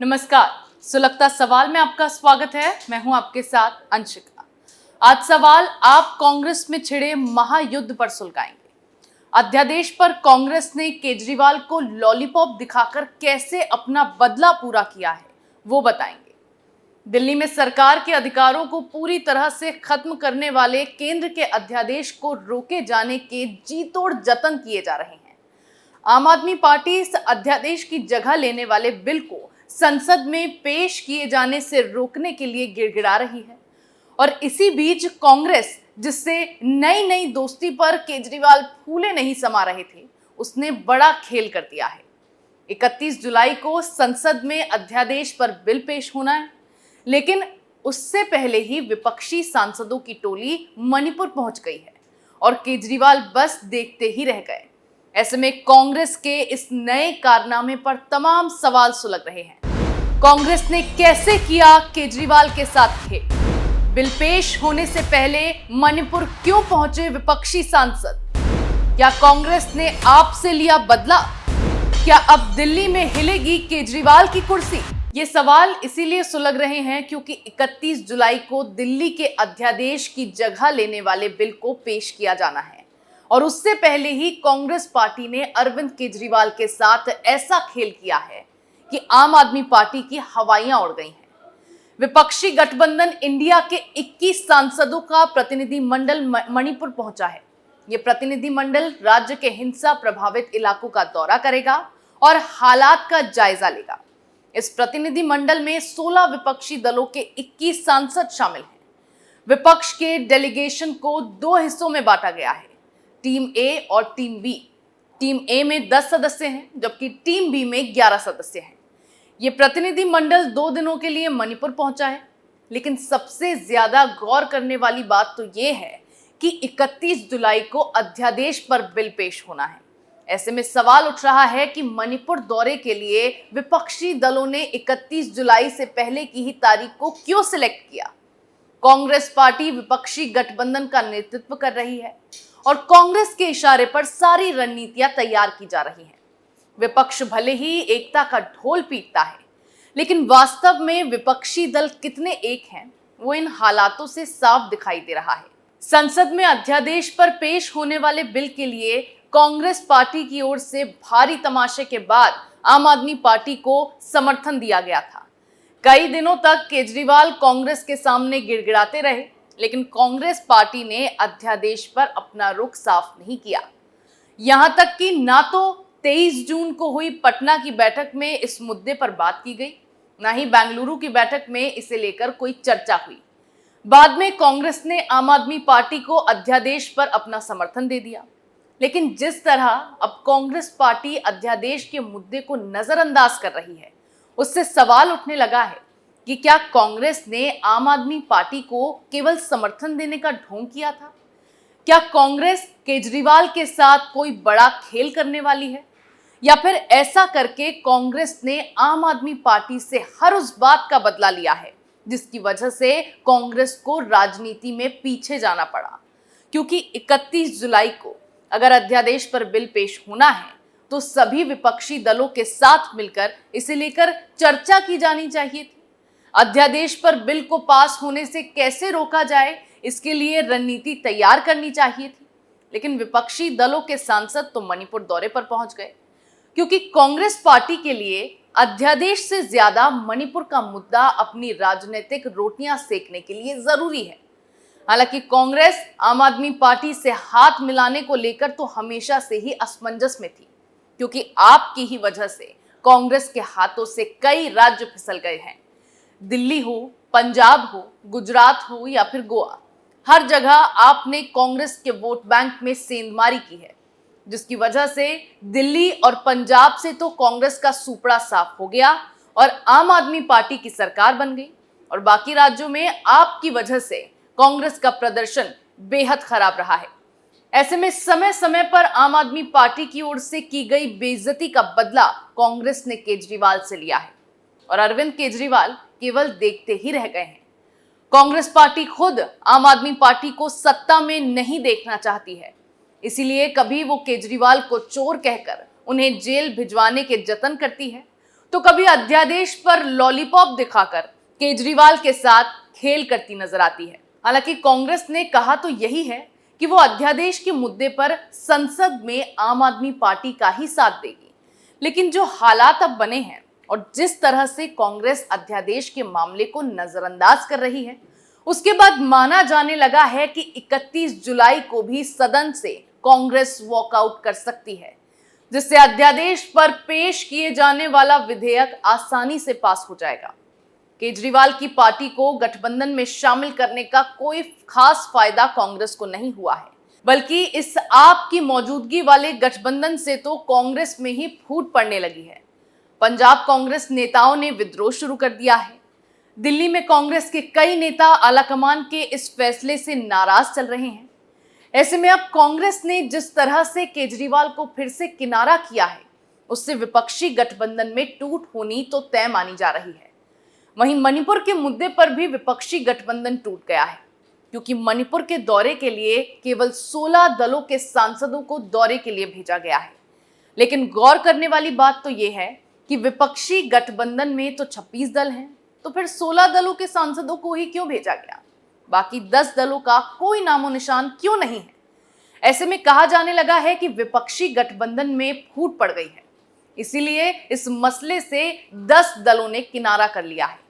नमस्कार। सुलगता सवाल में आपका स्वागत है। मैं हूं आपके साथ अंशिका। आज सवाल आप कांग्रेस में छिड़े महायुद्ध पर सुलगाएंगे। अध्यादेश पर कांग्रेस ने केजरीवाल को लॉलीपॉप दिखाकर कैसे अपना बदला पूरा किया है, वो बताएंगे। दिल्ली में सरकार के अधिकारों को पूरी तरह से खत्म करने वाले केंद्र के अध्यादेश को रोके जाने के जी तोड़ जतन किए जा रहे हैं। आम आदमी पार्टी इस अध्यादेश की जगह लेने वाले बिल को संसद में पेश किए जाने से रोकने के लिए गिड़गिड़ा रही है। और इसी बीच कांग्रेस, जिससे नई नई दोस्ती पर केजरीवाल फूले नहीं समा रहे थे, उसने बड़ा खेल कर दिया है। 31 जुलाई को संसद में अध्यादेश पर बिल पेश होना है, लेकिन उससे पहले ही विपक्षी सांसदों की टोली मणिपुर पहुंच गई है और केजरीवाल बस देखते ही रह गए। ऐसे में कांग्रेस के इस नए कारनामे पर तमाम सवाल सुलग रहे हैं। कांग्रेस ने कैसे किया केजरीवाल के साथ खेल? बिल पेश होने से पहले मणिपुर क्यों पहुंचे विपक्षी सांसद? क्या कांग्रेस ने आपसे लिया बदला? क्या अब दिल्ली में हिलेगी केजरीवाल की कुर्सी? ये सवाल इसीलिए सुलग रहे हैं क्योंकि 31 जुलाई को दिल्ली के अध्यादेश की जगह लेने वाले बिल को पेश किया जाना है और उससे पहले ही कांग्रेस पार्टी ने अरविंद केजरीवाल के साथ ऐसा खेल किया है कि आम आदमी पार्टी की हवाइयां उड़ गई हैं। विपक्षी गठबंधन इंडिया के 21 सांसदों का प्रतिनिधि मंडल मणिपुर पहुंचा है। यह प्रतिनिधि मंडल राज्य के हिंसा प्रभावित इलाकों का दौरा करेगा और हालात का जायजा लेगा। इस प्रतिनिधि मंडल में 16 विपक्षी दलों के 21 सांसद शामिल हैं। विपक्ष के डेलीगेशन को दो हिस्सों में बांटा गया है, टीम ए और टीम बी। टीम ए में 10 सदस्य हैं, जबकि टीम बी में 11 सदस्य हैं। ये प्रतिनिधि मंडल 2 दिनों के लिए मणिपुर पहुंचा है, लेकिन सबसे ज्यादा गौर करने वाली बात तो ये है कि 31 जुलाई को अध्यादेश पर बिल पेश होना है। ऐसे में सवाल उठ रहा है कि मणिपुर दौरे के लिए विपक्षी दलों ने 31 जुलाई से पहले की ही तारीख को क्यों सिलेक्ट किया? कांग्रेस पार्टी विपक्षी गठबंधन का नेतृत्व कर रही है और कांग्रेस के इशारे पर सारी रणनीतियां तैयार की जा रही हैं। विपक्ष भले ही एकता का ढोल पीटता है, लेकिन वास्तव में विपक्षी दल कितने एक हैं, वो इन हालातों से साफ दिखाई दे रहा है। संसद में अध्यादेश पर पेश होने वाले बिल के लिए कांग्रेस पार्टी की ओर से भारी तमाशे के बाद आम आदमी पार्टी को समर्थन दिया गया था। कई दिनों तक केजरीवाल कांग्रेस के सामने गिड़गिड़ाते रहे, लेकिन कांग्रेस पार्टी ने अध्यादेश पर अपना रुख साफ नहीं किया। यहां तक कि ना तो 23 जून को हुई पटना की बैठक में इस मुद्दे पर बात की गई, ना ही बेंगलुरु की बैठक में इसे लेकर कोई चर्चा हुई। बाद में कांग्रेस ने आम आदमी पार्टी को अध्यादेश पर अपना समर्थन दे दिया, लेकिन जिस तरह अब कांग्रेस पार्टी अध्यादेश के मुद्दे को नजरअंदाज कर रही है, उससे सवाल उठने लगा है कि क्या कांग्रेस ने आम आदमी पार्टी को केवल समर्थन देने का ढोंग किया था? क्या कांग्रेस केजरीवाल के साथ कोई बड़ा खेल करने वाली है, या फिर ऐसा करके कांग्रेस ने आम आदमी पार्टी से हर उस बात का बदला लिया है जिसकी वजह से कांग्रेस को राजनीति में पीछे जाना पड़ा? क्योंकि 31 जुलाई को अगर अध्यादेश पर बिल पेश होना है तो सभी विपक्षी दलों के साथ मिलकर इसे लेकर चर्चा की जानी चाहिए थी। अध्यादेश पर बिल को पास होने से कैसे रोका जाए, इसके लिए रणनीति तैयार करनी चाहिए थी। लेकिन विपक्षी दलों के सांसद तो मणिपुर दौरे पर पहुंच गए, क्योंकि कांग्रेस पार्टी के लिए अध्यादेश से ज्यादा मणिपुर का मुद्दा अपनी राजनीतिक रोटियां सेकने के लिए जरूरी है। हालांकि कांग्रेस आम आदमी पार्टी से हाथ मिलाने को लेकर तो हमेशा से ही असमंजस में थी, क्योंकि आपकी ही वजह से कांग्रेस के हाथों से कई राज्य फिसल गए हैं। दिल्ली हो, पंजाब हो, गुजरात हो या फिर गोवा, हर जगह आपने कांग्रेस के वोट बैंक में सेंधमारी की है, जिसकी वजह से दिल्ली और पंजाब से तो कांग्रेस का सुपड़ा साफ हो गया और आम आदमी पार्टी की सरकार बन गई, और बाकी राज्यों में आपकी वजह से कांग्रेस का प्रदर्शन बेहद खराब रहा है। ऐसे में समय समय पर आम आदमी पार्टी की ओर से की गई बेइज्जती का बदला कांग्रेस ने केजरीवाल से लिया है और अरविंद केजरीवाल केवल देखते ही रह गए हैं। कांग्रेस पार्टी खुद आम आदमी पार्टी को सत्ता में नहीं देखना चाहती है, इसीलिए कभी वो केजरीवाल को चोर कहकर उन्हें जेल भिजवाने के जतन करती है, तो कभी अध्यादेश पर लॉलीपॉप दिखाकर केजरीवाल के साथ खेल करती नजर आती है। हालांकि कांग्रेस ने कहा तो यही है कि वो अध्यादेश के मुद्दे पर संसद में आम आदमी पार्टी का ही साथ देगी, लेकिन जो हालात अब बने हैं और जिस तरह से कांग्रेस अध्यादेश के मामले को नजरअंदाज कर रही है, उसके बाद माना जाने लगा है कि 31 जुलाई को भी सदन से कांग्रेस वॉकआउट कर सकती है, जिससे अध्यादेश पर पेश किए जाने वाला विधेयक आसानी से पास हो जाएगा। केजरीवाल की पार्टी को गठबंधन में शामिल करने का कोई खास फायदा कांग्रेस को नहीं हुआ है, बल्कि इस आप की मौजूदगी वाले गठबंधन से तो कांग्रेस में ही फूट पड़ने लगी है। पंजाब कांग्रेस नेताओं ने विद्रोह शुरू कर दिया है। दिल्ली में कांग्रेस के कई नेता आलाकमान के इस फैसले से नाराज चल रहे हैं। ऐसे में अब कांग्रेस ने जिस तरह से केजरीवाल को फिर से किनारा किया है, उससे विपक्षी गठबंधन में टूट होनी तो तय मानी जा रही है। वहीं मणिपुर के मुद्दे पर भी विपक्षी गठबंधन टूट गया है, क्योंकि मणिपुर के दौरे के लिए केवल 16 दलों के सांसदों को दौरे के लिए भेजा गया है। लेकिन गौर करने वाली बात तो यह है कि विपक्षी गठबंधन में तो 26 दल हैं, तो फिर 16 दलों के सांसदों को ही क्यों भेजा गया? बाकी 10 दलों का कोई नामो निशान क्यों नहीं है? ऐसे में कहा जाने लगा है कि विपक्षी गठबंधन में फूट पड़ गई है, इसीलिए इस मसले से 10 दलों ने किनारा कर लिया है।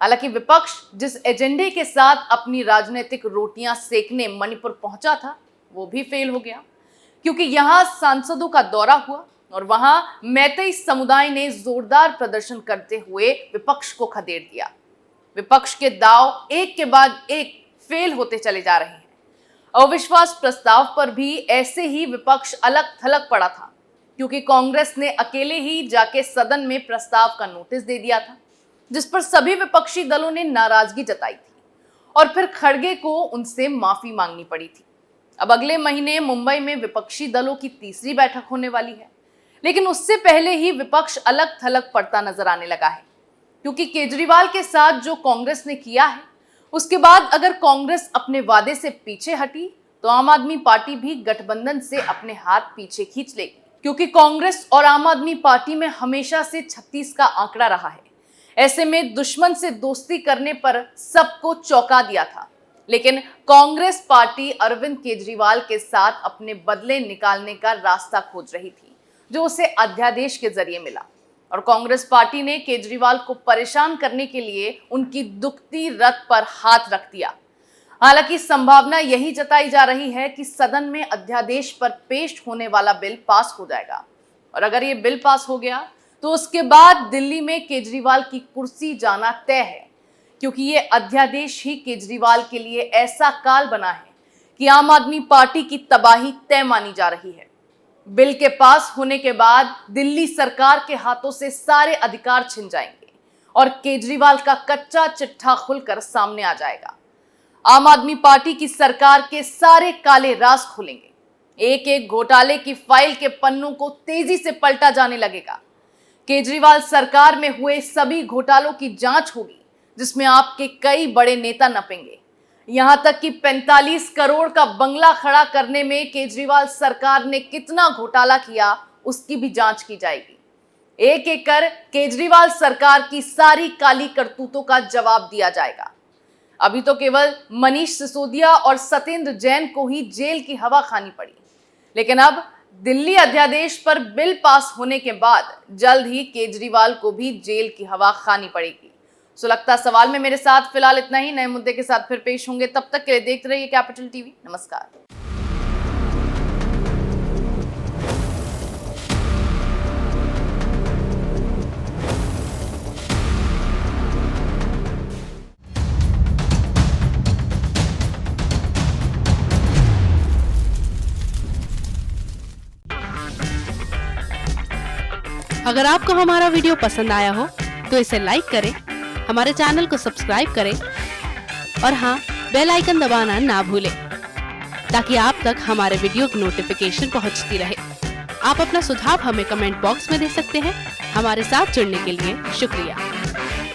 हालांकि विपक्ष जिस एजेंडे के साथ अपनी राजनीतिक रोटियां सेकने मणिपुर पहुंचा था, वो भी फेल हो गया, क्योंकि यहां सांसदों का दौरा हुआ और वहां मैतेई समुदाय ने जोरदार प्रदर्शन करते हुए विपक्ष को खदेड़ दिया। विपक्ष के दांव एक के बाद एक फेल होते चले जा रहे हैं। अविश्वास प्रस्ताव पर भी ऐसे ही विपक्ष अलग थलग पड़ा था, क्योंकि कांग्रेस ने अकेले ही जाके सदन में प्रस्ताव का नोटिस दे दिया था, जिस पर सभी विपक्षी दलों ने नाराजगी जताई थी और फिर खड़गे को उनसे माफी मांगनी पड़ी थी। अब अगले महीने मुंबई में विपक्षी दलों की तीसरी बैठक होने वाली है, लेकिन उससे पहले ही विपक्ष अलग थलग पड़ता नजर आने लगा है, क्योंकि केजरीवाल के साथ जो कांग्रेस ने किया है, उसके बाद अगर कांग्रेस अपने वादे से पीछे हटी तो आम आदमी पार्टी भी गठबंधन से अपने हाथ पीछे खींच लेगी, क्योंकि कांग्रेस और आम आदमी पार्टी में हमेशा से 36 का आंकड़ा रहा है। ऐसे में दुश्मन से दोस्ती करने पर सबको चौंका दिया था, लेकिन कांग्रेस पार्टी अरविंद केजरीवाल के साथ अपने बदले निकालने का रास्ता खोज रही थी, जो उसे अध्यादेश के जरिए मिला। और कांग्रेस पार्टी ने केजरीवाल को परेशान करने के लिए उनकी दुखती रथ पर हाथ रख दिया। हालांकि संभावना यही जताई जा रही है कि सदन में अध्यादेश पर पेश होने वाला बिल पास हो जाएगा, और अगर ये बिल पास हो गया तो उसके बाद दिल्ली में केजरीवाल की कुर्सी जाना तय है, क्योंकि ये अध्यादेश ही केजरीवाल के लिए ऐसा काल बना है कि आम आदमी पार्टी की तबाही तय मानी जा रही है। बिल के पास होने के बाद दिल्ली सरकार के हाथों से सारे अधिकार छिन जाएंगे और केजरीवाल का कच्चा चिट्ठा खुलकर सामने आ जाएगा। आम आदमी पार्टी की सरकार के सारे काले राज खुलेंगे। एक एक घोटाले की फाइल के पन्नों को तेजी से पलटा जाने लगेगा। केजरीवाल सरकार में हुए सभी घोटालों की जांच होगी, जिसमें आपके कई बड़े नेता नपेंगे। यहां तक कि 45 करोड़ का बंगला खड़ा करने में केजरीवाल सरकार ने कितना घोटाला किया, उसकी भी जांच की जाएगी। एक एक कर केजरीवाल सरकार की सारी काली करतूतों का जवाब दिया जाएगा। अभी तो केवल मनीष सिसोदिया और सत्येंद्र जैन को ही जेल की हवा खानी पड़ी, लेकिन अब दिल्ली अध्यादेश पर बिल पास होने के बाद जल्द ही केजरीवाल को भी जेल की हवा खानी पड़ेगी। सो लगता सवाल में मेरे साथ फिलहाल इतना ही। नए मुद्दे के साथ फिर पेश होंगे, तब तक के लिए देखते रहिए कैपिटल टीवी। नमस्कार। अगर आपको हमारा वीडियो पसंद आया हो तो इसे लाइक करें, हमारे चैनल को सब्सक्राइब करें और हाँ, बेल आइकन दबाना ना भूलें, ताकि आप तक हमारे वीडियो की नोटिफिकेशन पहुंचती रहे। आप अपना सुझाव हमें कमेंट बॉक्स में दे सकते हैं। हमारे साथ जुड़ने के लिए शुक्रिया।